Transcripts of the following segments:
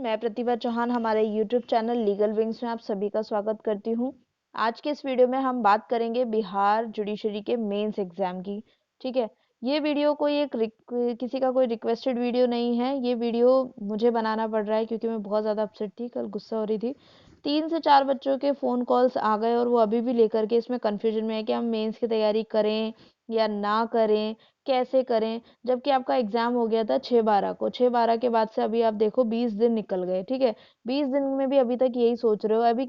मैं प्रतिभा चौहान हमारे YouTube channel legal wings में आप सभी का स्वागत करती हूं। आज के इस वीडियो में हम बात करेंगे बिहार जुडिशरी के मेंस एग्जाम की। ठीक है, ये वीडियो किसी का कोई रिक्वेस्टेड वीडियो नहीं है। ये वीडियो मुझे बनाना पड़ रहा है क्योंकि मैं बहुत ज़्यादा अपसेट थी, कल गुस्सा हो रही थी। 3 से 4 बच्चों के फ़ोन कॉल्स आ गए और वो अभी भी लेकर के इसमें कन्फ्यूजन में है कि हम मेंस की तैयारी करें या ना करें, कैसे करें। जबकि आपका एग्जाम हो गया था 6/12 को। 6/12 के बाद से अभी आप देखो 20 दिन निकल गए। ठीक है, 20 दिन में भी अभी तक यही सोच रहे हो। अभी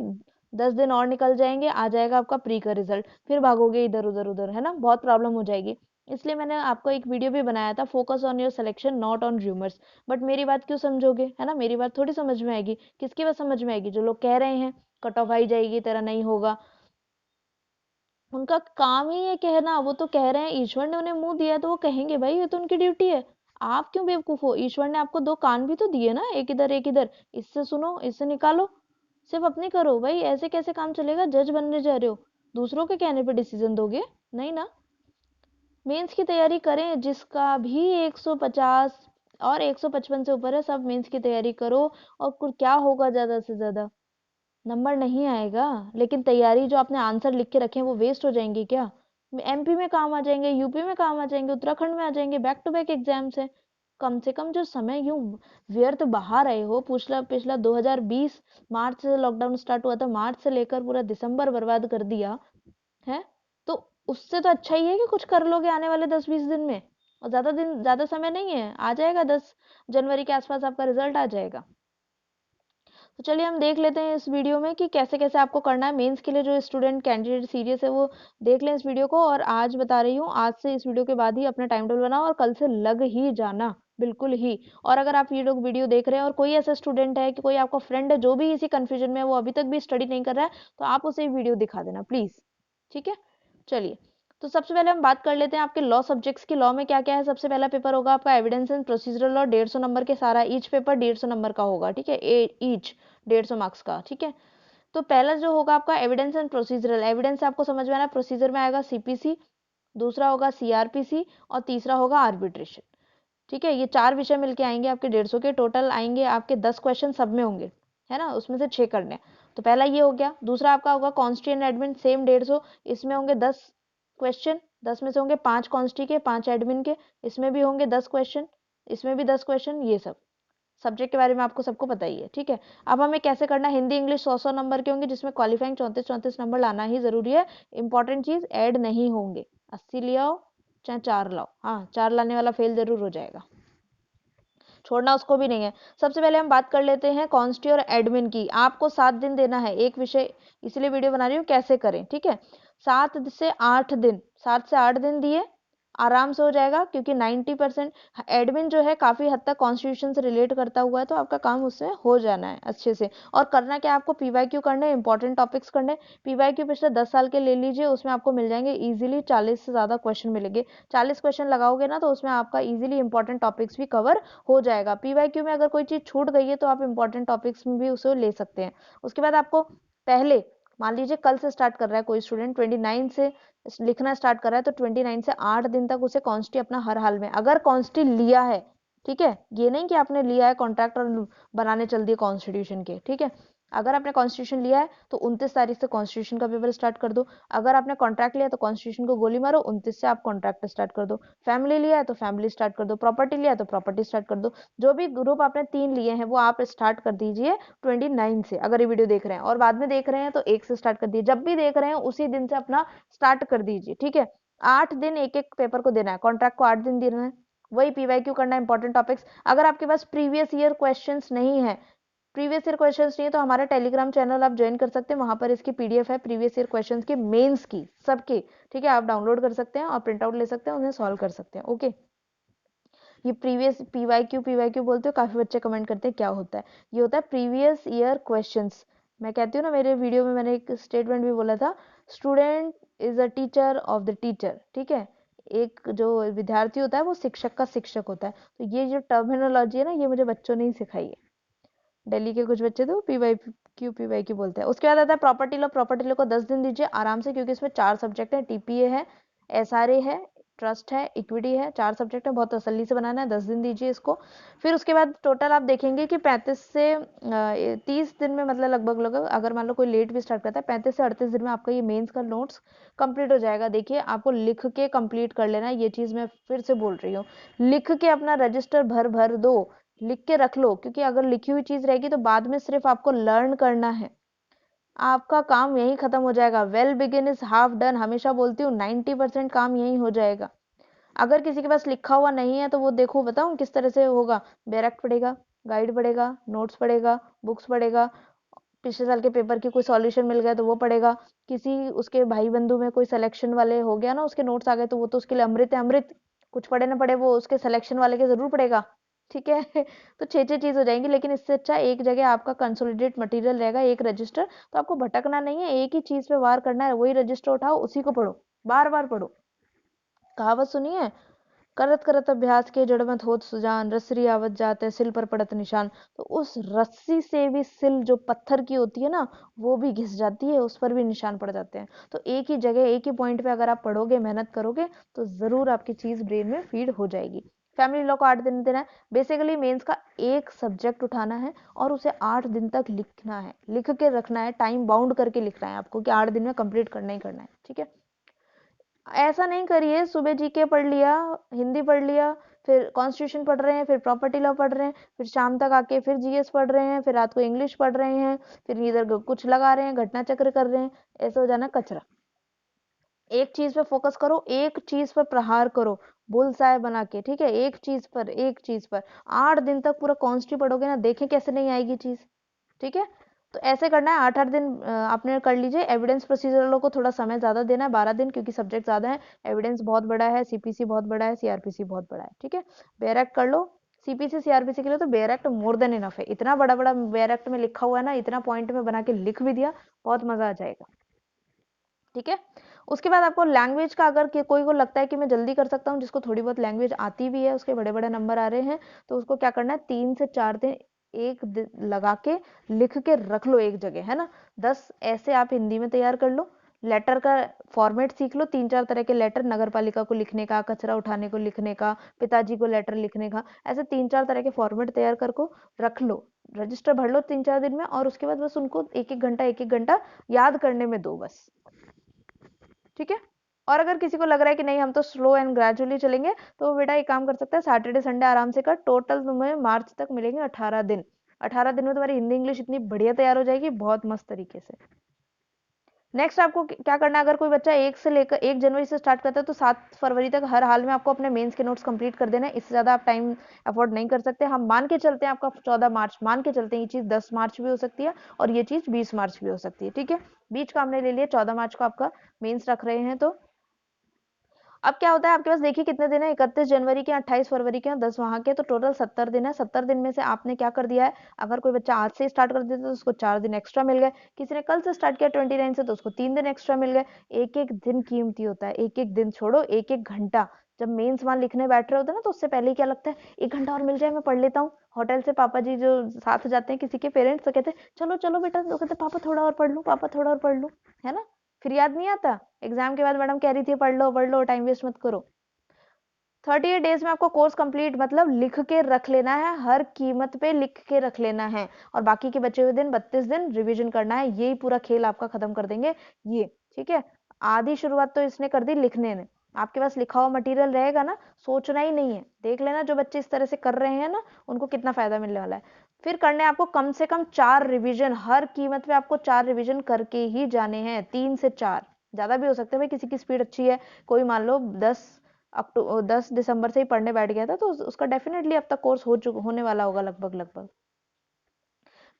10 दिन और निकल जाएंगे, आ जाएगा आपका प्री का रिजल्ट, फिर भागोगे इधर उधर उधर, है ना, बहुत प्रॉब्लम हो जाएगी। इसलिए मैंने आपको एक वीडियो भी बनाया था, focus on your selection not on rumours. But मेरी बात क्यों समझोगे, है ना, मेरी बात थोड़ी समझ में आएगी। किसकी बात समझ में आएगी? जो लोग कह रहे हैं कट ऑफ आई जाएगी, तेरा नहीं होगा। उनका काम ही है कहना। वो तो कह रहे हैं, ईश्वर ने उन्हें मुंह दिया तो वो कहेंगे, भाई ये तो उनकी ड्यूटी है। आप क्यों बेवकूफ हो? ईश्वर ने आपको 2 कान भी तो दिए ना, एक इधर एक इधर। इससे सुनो, इससे निकालो, सिर्फ अपनी करो। भाई ऐसे कैसे काम चलेगा? जज बनने जा रहे हो, दूसरों के कहने पे डिसीजन दोगे? नहीं ना। मेंस की तैयारी करें, जिसका भी 150 और 155 से ऊपर है, सब मेंस की तैयारी करो। और क्या होगा ज्यादा से ज्यादा? नंबर नहीं आएगा, लेकिन तैयारी जो आपने आंसर लिख के रखे हैं वो वेस्ट हो जाएंगे क्या? एमपी में काम आ जाएंगे, यूपी में काम आ जाएंगे, उत्तराखंड में आ जाएंगे। बैक टू बैक एग्जाम्स है। कम से कम जो समय यूं व्यर्थ बहा रहे हो, पिछला पिछला 2020 मार्च से लॉकडाउन स्टार्ट हुआ था, मार्च से लेकर पूरा दिसंबर बर्बाद कर दिया है। तो उससे तो अच्छा ही है कि कुछ कर लोगे आने वाले 10-20 दिन में। और ज्यादा समय नहीं है, आ जाएगा 10 जनवरी के आसपास आपका रिजल्ट आ जाएगा। तो चलिए हम देख लेते हैं इस वीडियो में कि कैसे कैसे आपको करना है मेंस के लिए। जो स्टूडेंट कैंडिडेट सीरियस है वो देख लें इस वीडियो को। और आज बता रही हूँ, आज से इस वीडियो के बाद ही अपना टाइम टेबल बनाओ और कल से लग ही जाना, बिल्कुल ही। और अगर आप ये लोग वीडियो देख रहे हैं और कोई ऐसा स्टूडेंट है कि कोई आपका फ्रेंड है जो भी इसी कंफ्यूजन में है, वो अभी तक भी स्टडी नहीं कर रहा है, तो आप उसे वीडियो दिखा देना प्लीज। ठीक है, चलिए। तो सबसे पहले हम बात कर लेते हैं आपके लॉ सब्जेक्ट्स की। लॉ में क्या क्या है? सबसे पहला पेपर होगा आपका evidence and procedural law, 150 number के सारा ईच पेपर 150 नंबर का होगा। ठीक है, ईच 150 मार्क्स का। ठीक है, तो पहला जो होगा आपका एविडेंस एंड प्रोसीजरल। एविडेंस आपको समझ में आना है, प्रोसीजर में आएगा सीपीसी, दूसरा होगा सीआरपीसी और तीसरा होगा आर्बिट्रेशन। ठीक है, ये 4 विषय मिलके आएंगे आपके 150 के। टोटल आएंगे आपके 10 क्वेश्चन, सब में होंगे, है ना, उसमें से 6 करने। तो पहला ये हो गया। दूसरा आपका होगा कॉन्स्टी एंड एडमिन, सेम 150, इसमें होंगे 10 क्वेश्चन। 10 में से होंगे 5 कॉन्स्टी के, 5 एडमिन के। इसमें भी होंगे 10 क्वेश्चन, इसमें भी 10 क्वेश्चन। ये सब सब्जेक्ट के बारे में आपको सबको पता ही है। ठीक है, अब हमें कैसे करना है? हिंदी इंग्लिश 100-100 नंबर के होंगे, जिसमें क्वालिफाइंग 34-34 नंबर लाना ही जरूरी है। इंपॉर्टेंट चीज, ऐड नहीं होंगे। 80 ले आओ चाहे 4 लाओ, हाँ 4 लाने वाला फेल जरूर हो जाएगा, छोड़ना उसको भी नहीं है। सबसे पहले हम बात कर लेते हैं कॉन्स्टी और एडमिन की। आपको 7 दिन देना है एक विषय, इसलिए वीडियो बना रही हूँ कैसे करें। ठीक है, 7 से 8 दिन, 7 से 8 दिन दिए, आराम से हो जाएगा। क्योंकि 90% एडमिन जो है काफी हद तक कॉन्स्टिट्यूशन से रिलेट करता हुआ है, तो आपका काम उससे हो जाना है अच्छे से। और करना क्या, आपको पीवाईक्यू करने, इंपॉर्टेंट टॉपिक्स करने। पीवाईक्यू पिछले 10 साल के ले लीजिए, उसमें आपको मिल जाएंगे इजीली 40 से ज्यादा क्वेश्चन मिलेंगे। 40 क्वेश्चन लगाओगे ना, तो उसमें आपका इजीली इंपॉर्टेंट टॉपिक्स भी कवर हो जाएगा। पीवाईक्यू में अगर कोई चीज छूट गई है तो आप इंपॉर्टेंट टॉपिक्स में भी उसे ले सकते हैं। उसके बाद आपको पहले, मान लीजिए कल से स्टार्ट कर रहा है कोई स्टूडेंट, 29 से लिखना स्टार्ट कर रहा है, तो 29 से 8 दिन तक उसे कॉन्स्टी अपना हर हाल में, अगर कॉन्स्टी लिया है। ठीक है, ये नहीं कि आपने लिया है कॉन्ट्रैक्ट और बनाने चल दिए कॉन्स्टिट्यूशन के। ठीक है, अगर आपने कॉन्स्टिट्यूशन लिया है तो 29 तारीख से कॉन्स्टिट्यूशन का पेपर स्टार्ट कर दो। अगर आपने कॉन्ट्रैक्ट लिया तो कॉन्स्टिट्यूशन को गोली मारो, 29 से आप कॉन्ट्रैक्ट स्टार्ट कर दो। फैमिली लिया है तो फैमिली स्टार्ट कर दो, प्रॉपर्टी लिया है तो प्रॉपर्टी स्टार्ट कर दो। जो भी ग्रुप आपने 3 लिए हैं वो आप स्टार्ट कर दीजिए 29 से। अगर ये वीडियो देख रहे हैं और बाद में देख रहे हैं तो 1 से स्टार्ट कर दीजिए। जब भी देख रहे हैं उसी दिन से अपना स्टार्ट कर दीजिए। ठीक है, 8 दिन एक एक पेपर को देना है, कॉन्ट्रैक्ट को 8 दिन देना है। वही पीवाईक्यू करना है, इंपॉर्टेंट टॉपिक्स। अगर आपके पास प्रीवियस ईयर क्वेश्चंस नहीं है, प्रीवियस ईयर क्वेश्चंस नहीं है, तो हमारा टेलीग्राम चैनल आप ज्वाइन कर सकते हैं। वहां पर इसकी पीडीएफ है प्रीवियस ईयर क्वेश्चंस की, मेंस की, सबके। ठीक है, आप डाउनलोड कर सकते हैं और प्रिंट आउट ले सकते हैं, उन्हें सॉल्व कर सकते हैं। ओके, ये प्रीवियस पीवाईक्यू बोलते हो, काफी बच्चे कमेंट करते हैं क्या होता है। ये होता है प्रीवियस ईयर क्वेश्चंस। मैं कहती हूँ ना, मेरे वीडियो में मैंने एक स्टेटमेंट भी बोला था, student is a teacher of the teacher. ठीक है, एक जो विद्यार्थी होता है वो शिक्षक का शिक्षक होता है। तो ये जो टर्मिनोलॉजी है ना, ये मुझे बच्चों ने ही सिखाई है। दिल्ली के कुछ बच्चे तो पीवाईक्यू बोलते हैं। उसके बाद आता है प्रॉपर्टी लॉ। प्रॉपर्टी लॉ को 10 दिन दीजिए आराम से, क्योंकि इसमें 4 सब्जेक्ट है, टीपीए है, एसआरए है, ट्रस्ट है, इक्विटी है, 4 सब्जेक्ट है, बहुत तसल्ली से बनाना है, 10 दिन दीजिए इसको। फिर उसके बाद टोटल आप देखेंगे कि 35 से 30 दिन में, मतलब लगभग लगभग, अगर मान लो कोई लेट भी स्टार्ट करता है, 35 से 38 दिन में आपका ये मेंस का नोट्स कंप्लीट हो जाएगा। देखिए आपको लिख के कंप्लीट कर लेना है, ये चीज़ मैं फिर से बोल रही हूँ, लिख के अपना रजिस्टर भर भर दो, लिख के रख लो, क्योंकि अगर लिखी हुई चीज़ रहेगी तो बाद में सिर्फ आपको लर्न करना है, आपका काम यहीं खत्म हो जाएगा। Well begin is half done, हमेशा बोलती हूँ, 90% काम यहीं हो जाएगा। अगर किसी के पास लिखा हुआ नहीं है तो वो देखो बताऊं किस तरह से होगा। बैरक पढ़ेगा, गाइड पढ़ेगा, नोट्स पढ़ेगा, बुक्स पढ़ेगा, पिछले साल के पेपर की कोई सॉल्यूशन मिल गया तो वो पढ़ेगा, किसी उसके भाई बंधु में कोई सिलेक्शन वाले हो गया ना, उसके नोट्स आ गए तो वो तो उसके लिए अमृत है अमृत, कुछ पढ़े ना पढ़े वो उसके सिलेक्शन वाले के जरूर पढ़ेगा। ठीक है तो छः छः चीज हो जाएंगी, लेकिन इससे अच्छा एक जगह आपका कंसोलिडेट मटेरियल रहेगा, एक रजिस्टर, तो आपको भटकना नहीं है, एक ही चीज पे वार करना है, वही रजिस्टर उठाओ, उसी को पढ़ो, बार बार पढ़ो। कहावत सुनी है, करत करत अभ्यास के जड़मत होत सुजान, रसरी आवत जाते सिल पर पड़त निशान। तो उस रस्सी से भी सिल जो पत्थर की होती है ना, वो भी घिस जाती है, उस पर भी निशान पड़ जाते हैं। तो एक ही जगह एक ही पॉइंट पे अगर आप पढ़ोगे, मेहनत करोगे, तो जरूर आपकी चीज ब्रेन में फीड हो जाएगी। फैमिली लॉ को 8 दिन देना है। बेसिकली मेंस का एक सब्जेक्ट उठाना है और उसे 8 दिन तक लिखना है, लिख के रखना है, टाइम बाउंड करके लिखना है आपको कि 8 दिन में कंप्लीट करना ही करना है। ठीक है, ऐसा नहीं करिए सुबह जीके पढ़ लिया, हिंदी पढ़ लिया, फिर कॉन्स्टिट्यूशन पढ़ रहे हैं, फिर प्रॉपर्टी लॉ पढ़ रहे हैं, फिर शाम तक आके फिर जीएस पढ़ रहे हैं, फिर रात को इंग्लिश पढ़ रहे हैं, फिर इधर कुछ लगा रहे हैं, घटना चक्र कर रहे हैं। ऐसे हो जाना कचरा। एक चीज पे फोकस करो, एक चीज पर प्रहार करो, बुलसाय बना के। ठीक है, एक चीज पर, एक चीज पर 8 दिन तक पूरा कॉन्स्टी पढ़ोगे ना, देखें कैसे नहीं आएगी चीज। ठीक है, तो ऐसे करना है, 8-8 दिन आपने कर लीजिए। एविडेंस प्रोसीजर को थोड़ा समय ज्यादा देना है, 12 दिन, क्योंकि सब्जेक्ट ज्यादा है, एविडेंस बहुत बड़ा है, सीपीसी बहुत बड़ा है, सीआरपीसी बहुत बड़ा है। ठीक है, बेयर एक्ट कर लो। सीपीसी सीआरपीसी के लिए तो bare act more than enough है, इतना बड़ा बड़ा बेयर एक्ट में लिखा हुआ है ना, इतना पॉइंट में बना के लिख भी दिया, बहुत मजा आ जाएगा। ठीक है, उसके बाद आपको लैंग्वेज का, अगर कोई को लगता है कि मैं जल्दी कर सकता हूँ, जिसको थोड़ी बहुत लैंग्वेज आती भी है, उसके बड़े बड़े नंबर आ रहे हैं, तो उसको क्या करना है, 3 से 4 दिन एक दिन लगा के लिख के रख लो एक जगह, है ना। 10 ऐसे आप हिंदी में तैयार कर लो। लेटर का फॉर्मेट सीख लो, 3-4 तरह के लेटर, नगर पालिका को लिखने का, कचरा उठाने को लिखने का, पिताजी को लेटर लिखने का, ऐसे 3-4 तरह के फॉर्मेट तैयार कर को रख लो, रजिस्टर भर लो 3-4 दिन में, और उसके बाद बस उनको एक एक घंटा याद करने में दो बस। ठीक है, और अगर किसी को लग रहा है कि नहीं हम तो स्लो एंड ग्रेजुअली चलेंगे, तो बेटा एक काम कर सकता है, सैटरडे संडे आराम से कर, टोटल तुम्हें मार्च तक मिलेंगे 18 दिन। 18 दिन में तुम्हारी हिंदी इंग्लिश इतनी बढ़िया तैयार हो जाएगी, बहुत मस्त तरीके से। नेक्स्ट आपको क्या करना है, अगर कोई बच्चा 1 जनवरी से स्टार्ट करता है, तो 7 फरवरी तक हर हाल में आपको अपने मेंस के नोट्स कंप्लीट कर देना है, इससे ज्यादा आप टाइम अफोर्ड नहीं कर सकते। हम मान के चलते हैं आपका 14 मार्च, मान के चलते हैं, ये चीज 10 मार्च भी हो सकती है और ये चीज 20 मार्च भी हो सकती है। ठीक है, बीच का हमने ले लिया, 14 मार्च को आपका मेंस रख रहे हैं। तो अब क्या होता है आपके पास, देखिए कितने दिन है, 31 जनवरी के, 28 फरवरी के, 10 वहां के, तो टोटल 70 दिन है। 70 दिन में से आपने क्या कर दिया है, अगर कोई बच्चा आज से स्टार्ट कर देता तो उसको 4 दिन एक्स्ट्रा मिल गए, किसी ने कल से स्टार्ट किया 29 से तो उसको 3 दिन एक्स्ट्रा मिल गए। एक एक दिन कीमती होता है, एक एक दिन छोड़ो, एक एक घंटा। जब मेंस वहां लिखने बैठ रहे होते हैं ना, तो उससे पहले ही क्या लगता है, 1 घंटा और मिल जाए, मैं पढ़ लेता हूँ। होटल से पापा जी जो साथ जाते हैं किसी के पेरेंट्स, तो कहते हैं चलो चलो बेटा, तो कहते पापा थोड़ा और पढ़ लूँ, पापा थोड़ा और पढ़ लूँ, है ना। फिर याद नहीं आता, एग्जाम के बाद मैडम कह रही थी पढ़ लो, टाइम वेस्ट मत करो। 38 डेज में आपको कोर्स कंप्लीट, मतलब लिख के रख लेना है, हर कीमत पे लिख के रख लेना है, और बाकी के बचे हुए दिन 32 दिन रिवीजन करना है, यही पूरा खेल आपका खत्म कर देंगे ये। ठीक है, आधी शुरुआत तो इसने कर दी लिखने ने, आपके पास लिखा हुआ मटेरियल रहेगा ना, सोचना ही नहीं है। देख लेना जो बच्चे इस तरह से कर रहे हैं ना, उनको कितना फायदा मिलने वाला है। फिर करने आपको कम से कम 4 रिवीजन, हर कीमत पे आपको 4 रिवीजन करके ही जाने हैं, 3 से 4, ज्यादा भी हो सकते हैं भाई, किसी की स्पीड अच्छी है, कोई मान लो 10 दिसंबर से ही पढ़ने बैठ गया था, तो उसका डेफिनेटली अब तक कोर्स होने वाला होगा लगभग लगभग।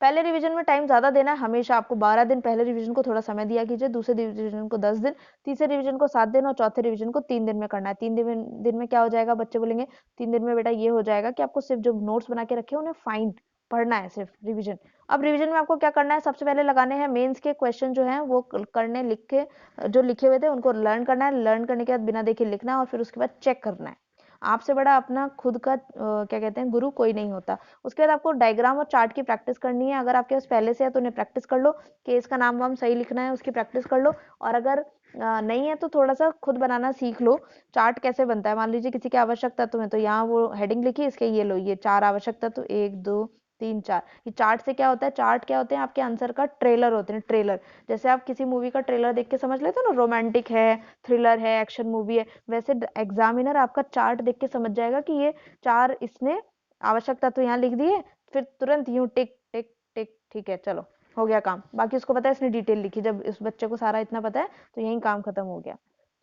पहले रिवीजन में टाइम ज्यादा देना है, हमेशा आपको 12 दिन पहले रिवीजन को थोड़ा समय दिया कीजिए, दूसरे रिवीजन को 10 दिन, तीसरे रिवीजन को 7 दिन, और चौथे रिवीजन को 3 दिन में करना है। 3 दिन में क्या हो जाएगा, बच्चे बोलेंगे 3 दिन में बेटा ये हो जाएगा कि आपको सिर्फ जो नोट्स बना के रखे उन्हें फाइन पढ़ना है, सिर्फ रिविजन। अब रिविजन में आपको क्या करना है, सबसे पहले लगाने हैं मेंस के क्वेश्चन जो हैं वो करने, लिख के जो लिखे हुए थे उनको लर्न करना है, लर्न करने के बाद बिना देखे लिखना है, और फिर उसके बाद चेक करना है। आपसे बड़ा अपना खुद का क्या कहते हैं गुरु कोई नहीं होता। उसके बाद आपको डायग्राम और चार्ट की प्रैक्टिस करनी है, अगर आपके पास पहले से है तो उन्हें प्रैक्टिस कर लो, केस का नाम वाम सही लिखना है उसकी प्रैक्टिस कर लो। और अगर नहीं है तो थोड़ा सा खुद बनाना सीख लो। चार्ट कैसे बनता है, मान लीजिए किसी की आवश्यक तत्व में, तो यहाँ वो हेडिंग लिखी है इसके, ये लो ये 4 आवश्यक तत्व, 1 2 3 4। ये चार्ट से क्या होता है, चार्ट क्या होते हैं आपके आंसर का ट्रेलर होते हैं, ट्रेलर। जैसे आप किसी मूवी का ट्रेलर देख के समझ लेते हो ना, रोमांटिक है, थ्रिलर है, एक्शन मूवी है, वैसे एग्जामिनर आपका चार्ट देख के समझ जाएगा कि ये 4 इसने आवश्यक तत्व यहाँ लिख दिए, फिर तुरंत यूं टिक टिक टिक, ठीक है चलो हो गया काम। बाकी उसको पता है इसने डिटेल लिखी, जब इस बच्चे को सारा इतना पता है तो यही काम खत्म हो गया।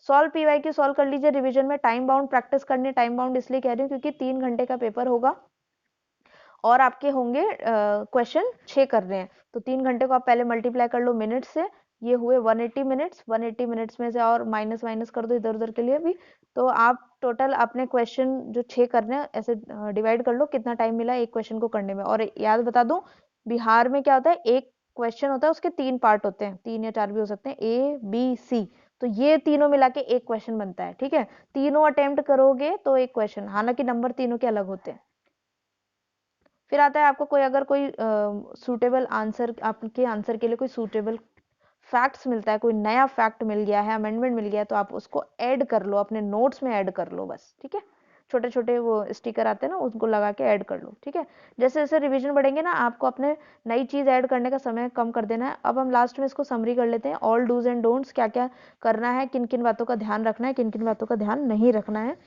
सॉल्व पीवाईक्यू सॉल्व कर लीजिए रिवीजन में, टाइम बाउंड प्रैक्टिस करनी है। टाइम बाउंड इसलिए कह रही हूँ क्योंकि 3 घंटे का पेपर होगा और आपके होंगे क्वेश्चन 6 करने हैं, तो 3 घंटे को आप पहले मल्टीप्लाई कर लो मिनट से, ये हुए 180 मिनट्स। 180 मिनट्स में से और माइनस माइनस कर दो इधर उधर के लिए भी, तो आप टोटल अपने क्वेश्चन जो 6 करने हैं ऐसे डिवाइड कर लो कितना टाइम मिला एक क्वेश्चन को करने में। और याद बता दूं, बिहार में क्या होता है, एक क्वेश्चन होता है उसके 3 पार्ट होते हैं, 3 या 4 भी हो सकते हैं, ए बी सी, तो ये तीनों मिला के एक क्वेश्चन बनता है, ठीक है। तीनों अटेम्प्ट करोगे तो एक क्वेश्चन, हालांकि नंबर तीनों के अलग होते हैं। फिर आता है आपको कोई अगर कोई सूटेबल आंसर, आपके आंसर के लिए कोई सूटेबल फैक्ट्स मिलता है, कोई नया फैक्ट मिल गया है, अमेंडमेंट मिल गया है, तो आप उसको ऐड कर लो, अपने नोट्स में ऐड कर लो बस, ठीक है। छोटे छोटे वो स्टिकर आते हैं ना, उसको लगा के ऐड कर लो, ठीक है। जैसे जैसे रिवीजन बढ़ेंगे ना, आपको अपने नई चीज ऐड करने का समय कम कर देना है। अब हम लास्ट में इसको समरी कर लेते हैं, ऑल डूज एंड डोंट्स, क्या क्या करना है, किन किन बातों का ध्यान रखना है, किन किन बातों का ध्यान नहीं रखना है।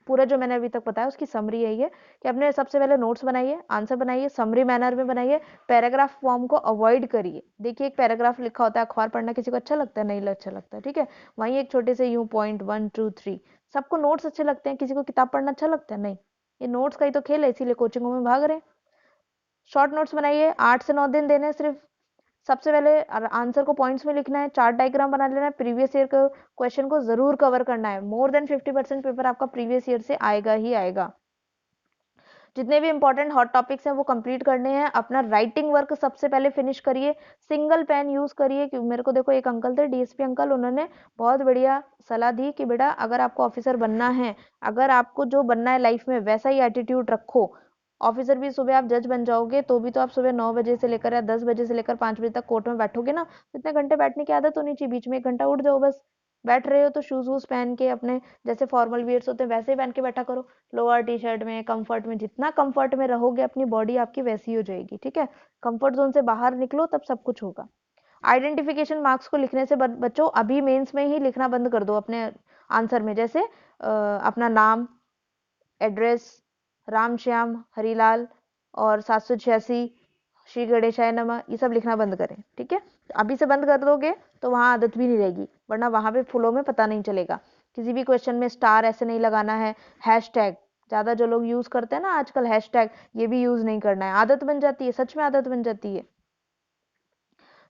पूरा जो मैंने अभी तक बताया उसकी समरी यही है कि अपने सबसे पहले नोट्स बनाइए, आंसर बनाइए, समरी मैनर में बनाइए, पैराग्राफ फॉर्म को अवॉइड करिए। देखिए एक पैराग्राफ लिखा होता है, अखबार पढ़ना किसी को अच्छा लगता है, नहीं अच्छा लगता है, ठीक है। वहीं एक छोटे से यूं पॉइंट 1 2 3, सबको नोट्स अच्छे लगते हैं, किसी को किताब पढ़ना अच्छा लगता है, नहीं। ये नोट्स का ही तो खेल है, इसीलिए कोचिंगों में भाग रहे हैं। शॉर्ट नोट्स बनाइए, 8 से 9 दिन देने सिर्फ। सबसे पहले आंसर को पॉइंट्स में लिखना है, चार्ट डायग्राम बना लेना है, प्रीवियस ईयर के क्वेश्चन को जरूर कवर करना है। मोर देन 50% पेपर आपका प्रीवियस ईयर से आएगा ही आएगा। जितने भी इंपॉर्टेंट हॉट टॉपिक्स हैं वो कंप्लीट करने हैं। अपना राइटिंग वर्क सबसे पहले फिनिश करिए, सिंगल पेन यूज करिए। कि मेरे को देखो एक अंकल थे डीएसपी अंकल, उन्होंने बहुत बढ़िया सलाह दी कि बेटा अगर आपको ऑफिसर बनना है, अगर आपको जो बनना है लाइफ में वैसा ही एटीट्यूड रखो। ऑफिसर भी सुबह आप जज बन जाओगे तो भी तो आप सुबह 9 बजे से लेकर या 10 बजे से लेकर 5 बजे तक कोर्ट में बैठोगे ना, तो इतने घंटे बैठने की आदत होनी चाहिए, बीच में 1 घंटा उठ जाओ बस। बैठ रहे हो तो शूज वूज पहन के अपने जैसे फॉर्मल वियर्स होते हैं वैसे ही पहन के बैठा करो, लोअर टी शर्ट में, कंफर्ट में। जितना कंफर्ट में रहोगे अपनी बॉडी आपकी वैसी हो जाएगी, ठीक है। कंफर्ट जोन से बाहर निकलो तब सब कुछ होगा। आइडेंटिफिकेशन मार्क्स को लिखने से बच्चों अभी मेंस में ही लिखना बंद कर दो अपने आंसर में, जैसे अपना नाम, एड्रेस, राम श्याम हरीलाल और 786 श्री गणेशाय नमः, ये सब लिखना बंद करें, ठीक है। अभी से बंद कर दोगे तो वहां आदत भी नहीं रहेगी, वरना वहां पे फुलों में पता नहीं चलेगा। किसी भी क्वेश्चन में स्टार ऐसे नहीं लगाना है, हैशटैग ज्यादा जो लोग यूज करते हैं ना आजकल हैशटैग, ये भी यूज नहीं करना है। आदत बन जाती है, सच में आदत बन जाती है।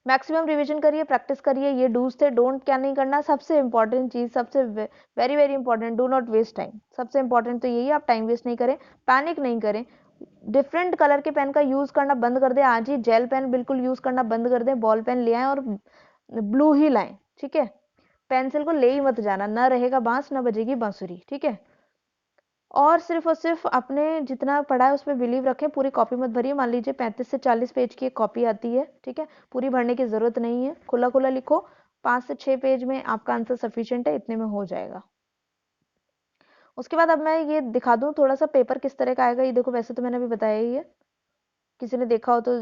मैक्सिमम रिवीजन करिए, प्रैक्टिस करिए। ये डूज थे, डोंट क्या नहीं करना, सबसे इंपॉर्टेंट चीज, सबसे very very important, do not waste time. सबसे इंपॉर्टेंट तो यही है, आप टाइम वेस्ट नहीं करें, पैनिक नहीं करें। डिफरेंट कलर के पेन का यूज करना बंद कर दें आज ही, जेल पेन बिल्कुल यूज करना बंद कर दें, बॉल पेन ले आए और ब्लू ही लाएं, ठीक है। पेंसिल को ले ही मत जाना, ना रहेगा बांस ना बजेगी बांसुरी, ठीक है। और सिर्फ अपने जितना पढ़ा है उस पर बिलीव रखें, पूरी कॉपी मत भरिए। मान लीजिए 35 से 40 पेज की एक कॉपी आती है, ठीक है, पूरी भरने की जरूरत नहीं है, खुला खुला लिखो। 5 से 6 पेज में आपका आंसर सफिशिएंट है, इतने में हो जाएगा। उसके बाद अब मैं ये दिखा दूं थोड़ा सा पेपर किस तरह का आएगा। ये देखो, वैसे तो मैंने अभी बताया ही है, किसी ने देखा हो तो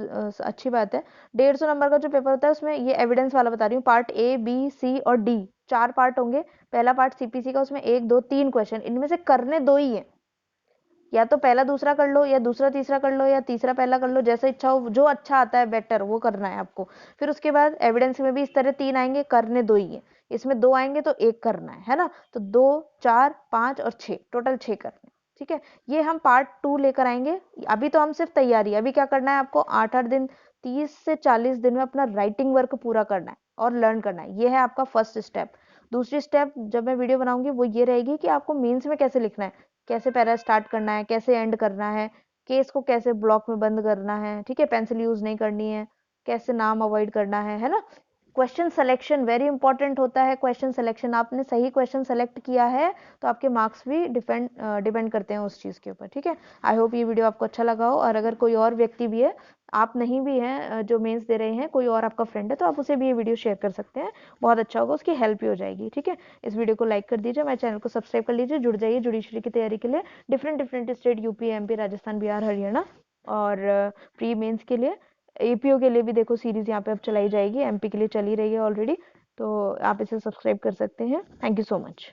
अच्छी बात है। 150 नंबर का जो पेपर होता है उसमें ये एविडेंस वाला बता रही हूँ, पार्ट ए बी सी और डी, 4 पार्ट होंगे। पहला पार्ट सीपीसी का, उसमें 1 2 3 क्वेश्चन, इनमें से करने 2 ही है, या तो पहला दूसरा कर लो, या दूसरा तीसरा कर लो, या तीसरा पहला कर लो, जैसे इच्छा हो, जो अच्छा आता है बेटर वो करना है आपको। फिर उसके बाद एविडेंस में भी इस तरह 3 आएंगे, करने 2 ही है। इसमें 2 आएंगे तो 1 करना है ना, तो 2 4 5 और 6, टोटल 6 करने, ठीक है। ये हम पार्ट 2 लेकर आएंगे। अभी तो हम सिर्फ तैयारी, अभी क्या करना है आपको, 8 8 दिन, 30 से 40 दिन में अपना राइटिंग वर्क पूरा करना है और लर्न करना है। ये है आपका फर्स्ट स्टेप। दूसरी स्टेप जब मैं वीडियो बनाऊंगी वो ये रहेगी कि आपको मेंस में कैसे लिखना है, कैसे पैरा स्टार्ट करना है, कैसे एंड करना है, केस को कैसे ब्लॉक में बंद करना है, ठीक है, पेंसिल यूज नहीं करनी है, कैसे नाम अवॉइड करना है ना। क्वेश्चन सिलेक्शन वेरी इंपॉर्टेंट होता है। क्वेश्चन सिलेक्शन, आपने सही क्वेश्चन सेलेक्ट किया है तो आपके मार्क्स भी डिपेंड करते हैं उस चीज़ के ऊपर, ठीक है। आई होप ये वीडियो आपको अच्छा लगा हो, और अगर कोई और व्यक्ति भी है, आप नहीं भी हैं जो मेंस दे रहे हैं, कोई और आपका फ्रेंड है, तो आप उसे भी ये वीडियो शेयर कर सकते हैं, बहुत अच्छा होगा, उसकी हेल्प भी हो जाएगी, ठीक है। इस वीडियो को लाइक कर दीजिए, मेरे चैनल को सब्सक्राइब कर लीजिए, जुड़ जाइए जुडिशरी की तैयारी के लिए। Different state, UP, MP, Rajasthan, Bihar, Haryana, और प्री मेंस के लिए, एपीओ के लिए भी देखो सीरीज यहाँ पे अब चलाई जाएगी, एमपी के लिए चली रही है ऑलरेडी, तो आप इसे सब्सक्राइब कर सकते हैं। Thank you so much.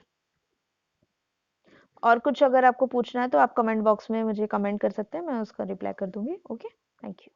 और कुछ अगर आपको पूछना है तो आप कमेंट बॉक्स में मुझे कमेंट कर सकते हैं, मैं उसका रिप्लाई कर दूंगी। Okay, thank you.